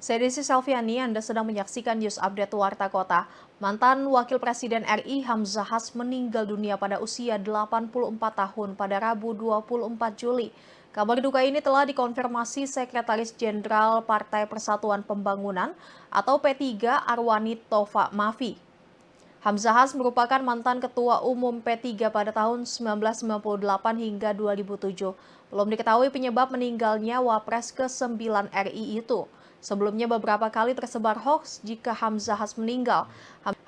Saya Desi Salviani, Anda sedang menyaksikan News Update Warta Kota. Mantan Wakil Presiden RI Hamzahas meninggal dunia pada usia 84 tahun pada Rabu 24 Juli. Kabar duka ini telah dikonfirmasi Sekretaris Jenderal Partai Persatuan Pembangunan atau P3 Arwani Tova Mafi. Hamzahas merupakan mantan Ketua Umum P3 pada tahun 1998 hingga 2007. Belum diketahui penyebab meninggalnya Wapres ke-9 RI itu. Sebelumnya beberapa kali tersebar hoaks jika Hamzahas meninggal.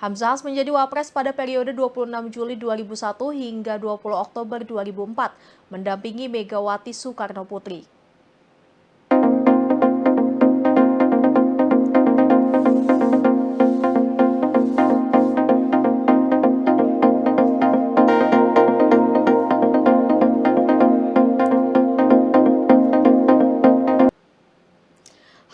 Hamzahas menjadi Wapres pada periode 26 Juli 2001 hingga 20 Oktober 2004, mendampingi Megawati Soekarno Putri.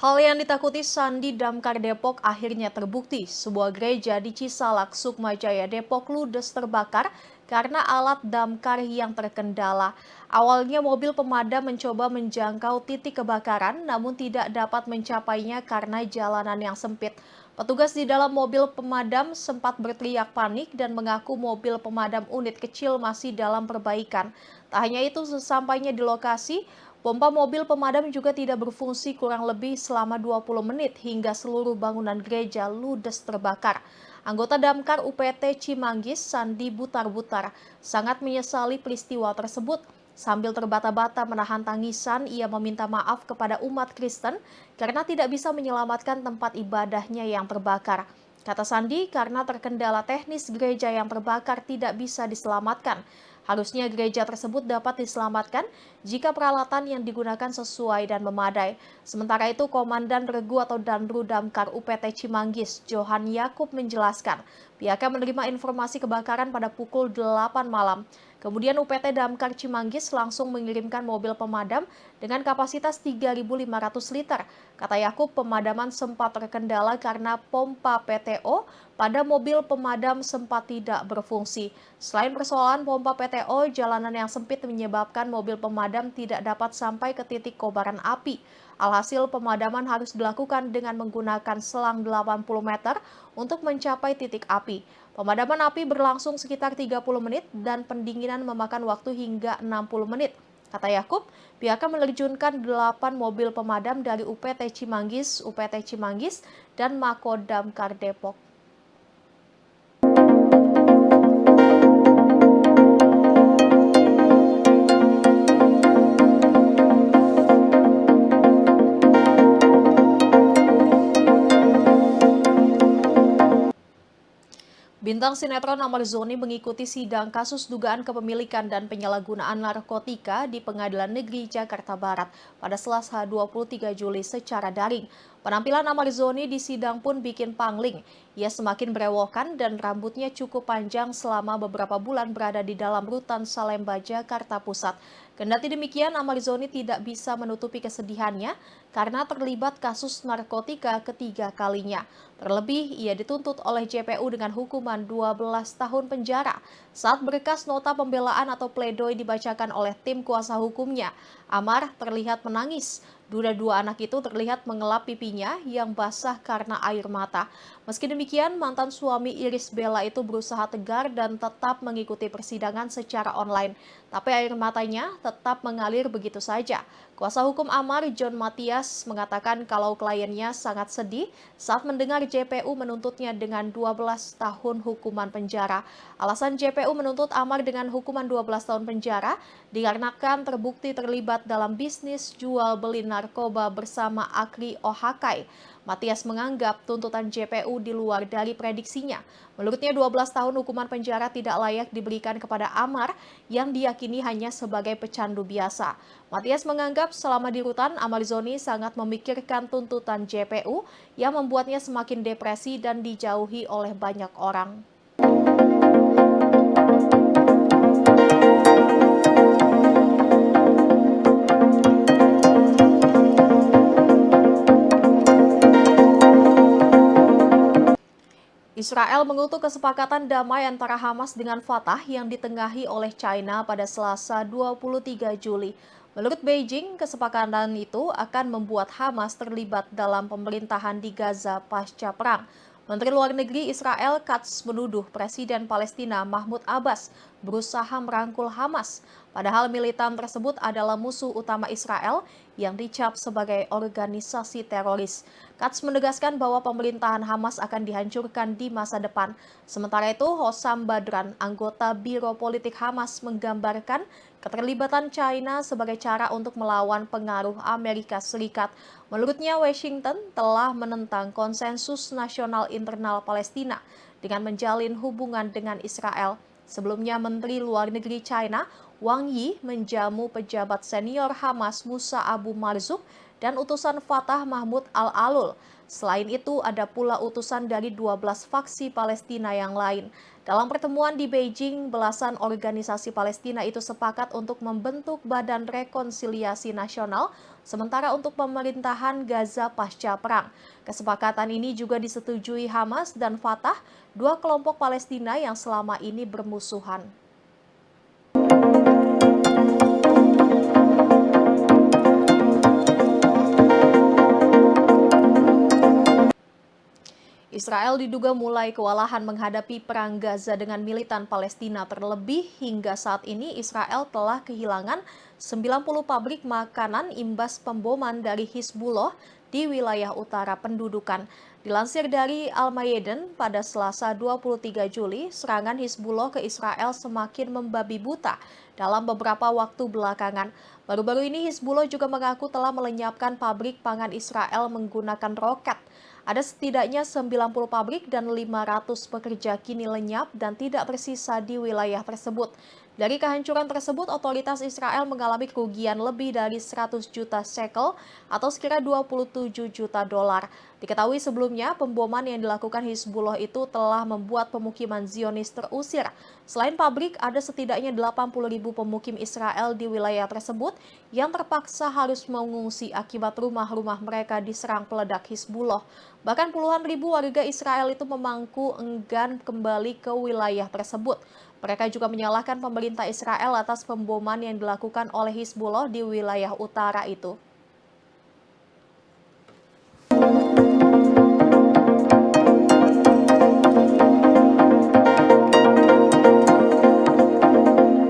Hal yang ditakuti Sandi Damkar Depok akhirnya terbukti. Sebuah gereja di Cisalak, Sukmajaya, Depok ludes terbakar karena alat damkar yang terkendala. Awalnya mobil pemadam mencoba menjangkau titik kebakaran namun tidak dapat mencapainya karena jalanan yang sempit. Petugas di dalam mobil pemadam sempat berteriak panik dan mengaku mobil pemadam unit kecil masih dalam perbaikan. Tak hanya itu, sesampainya di lokasi, pompa mobil pemadam juga tidak berfungsi kurang lebih selama 20 menit hingga seluruh bangunan gereja ludes terbakar. Anggota Damkar UPT Cimanggis, Sandi Butar-Butar, sangat menyesali peristiwa tersebut. Sambil terbata-bata menahan tangisan, ia meminta maaf kepada umat Kristen karena tidak bisa menyelamatkan tempat ibadahnya yang terbakar. Kata Sandi, karena terkendala teknis gereja yang terbakar tidak bisa diselamatkan. Harusnya gereja tersebut dapat diselamatkan jika peralatan yang digunakan sesuai dan memadai. Sementara itu, Komandan Regu atau Danru Damkar UPT Cimanggis, Johan Yakub menjelaskan, pihaknya menerima informasi kebakaran pada pukul 8 malam. Kemudian UPT Damkar Cimanggis langsung mengirimkan mobil pemadam dengan kapasitas 3.500 liter. Kata Yakub, pemadaman sempat terkendala karena pompa PTO pada mobil pemadam sempat tidak berfungsi. Selain persoalan pompa PTO, jalanan yang sempit menyebabkan mobil pemadam tidak dapat sampai ke titik kobaran api. Alhasil pemadaman harus dilakukan dengan menggunakan selang 80 meter untuk mencapai titik api. Pemadaman api berlangsung sekitar 30 menit dan pendinginan memakan waktu hingga 60 menit. Kata Yakub, pihaknya menerjunkan 8 mobil pemadam dari UPT Cimanggis, dan Mako Damkar Depok. Bintang sinetron Amar Zoni mengikuti sidang kasus dugaan kepemilikan dan penyalahgunaan narkotika di Pengadilan Negeri Jakarta Barat pada Selasa 23 Juli secara daring. Penampilan Amar Zoni di sidang pun bikin pangling. Ia semakin berewokan dan rambutnya cukup panjang selama beberapa bulan berada di dalam rutan Salemba, Jakarta Pusat. Kendati demikian, Amar Zoni tidak bisa menutupi kesedihannya karena terlibat kasus narkotika ketiga kalinya. Terlebih, ia dituntut oleh JPU dengan hukuman 12 tahun penjara. Saat berkas nota pembelaan atau pledoi dibacakan oleh tim kuasa hukumnya, Amar terlihat menangis. Dua anak itu terlihat mengelap pipinya yang basah karena air mata. Meski demikian, mantan suami Iris Bella itu berusaha tegar dan tetap mengikuti persidangan secara online. Tapi air matanya tetap mengalir begitu saja. Kuasa hukum Amar, John Matias, mengatakan kalau kliennya sangat sedih saat mendengar JPU menuntutnya dengan 12 tahun hukuman penjara. Alasan JPU menuntut Amar dengan hukuman 12 tahun penjara dikarenakan terbukti terlibat dalam bisnis jual beli narkoba bersama Akri Ohakai. Matias menganggap tuntutan JPU di luar dari prediksinya. Menurutnya 12 tahun hukuman penjara tidak layak diberikan kepada Amar yang diyakini hanya sebagai pecandu biasa. Matias menganggap selama di rutan, Amar Zoni sangat memikirkan tuntutan JPU yang membuatnya semakin depresi dan dijauhi oleh banyak orang. Israel mengutuk kesepakatan damai antara Hamas dengan Fatah yang ditengahi oleh China pada Selasa 23 Juli. Menurut Beijing, kesepakatan itu akan membuat Hamas terlibat dalam pemerintahan di Gaza pasca perang. Menteri Luar Negeri Israel Katz menuduh Presiden Palestina Mahmud Abbas berusaha merangkul Hamas, padahal militan tersebut adalah musuh utama Israel yang dicap sebagai organisasi teroris. Katz menegaskan bahwa pemerintahan Hamas akan dihancurkan di masa depan. Sementara itu, Hossam Badran, anggota Biro Politik Hamas, menggambarkan keterlibatan China sebagai cara untuk melawan pengaruh Amerika Serikat. Menurutnya, Washington telah menentang konsensus nasional internal Palestina dengan menjalin hubungan dengan Israel. Sebelumnya, Menteri Luar Negeri China Wang Yi menjamu pejabat senior Hamas Musa Abu Marzuk dan utusan Fatah Mahmud Al-Alul. Selain itu, ada pula utusan dari 12 faksi Palestina yang lain. Dalam pertemuan di Beijing, belasan organisasi Palestina itu sepakat untuk membentuk Badan Rekonsiliasi Nasional, sementara untuk pemerintahan Gaza pasca perang. Kesepakatan ini juga disetujui Hamas dan Fatah, dua kelompok Palestina yang selama ini bermusuhan. Israel diduga mulai kewalahan menghadapi perang Gaza dengan militan Palestina. Terlebih hingga saat ini Israel telah kehilangan 90 pabrik makanan imbas pemboman dari Hizbullah di wilayah utara pendudukan. Dilansir dari Al-Mayadin, pada Selasa 23 Juli, serangan Hizbullah ke Israel semakin membabi buta dalam beberapa waktu belakangan. Baru-baru ini Hizbullah juga mengaku telah melenyapkan pabrik pangan Israel menggunakan roket. Ada setidaknya 90 pabrik dan 500 pekerja kini lenyap dan tidak tersisa di wilayah tersebut. Dari kehancuran tersebut, otoritas Israel mengalami kerugian lebih dari 100 juta shekel atau sekira 27 juta dolar. Diketahui sebelumnya, pemboman yang dilakukan Hizbullah itu telah membuat pemukiman Zionis terusir. Selain pabrik, ada setidaknya 80.000 pemukim Israel di wilayah tersebut yang terpaksa harus mengungsi akibat rumah-rumah mereka diserang peledak Hizbullah. Bahkan puluhan ribu warga Israel itu memangku enggan kembali ke wilayah tersebut. Mereka juga menyalahkan pemerintah Israel atas pemboman yang dilakukan oleh Hizbullah di wilayah utara itu.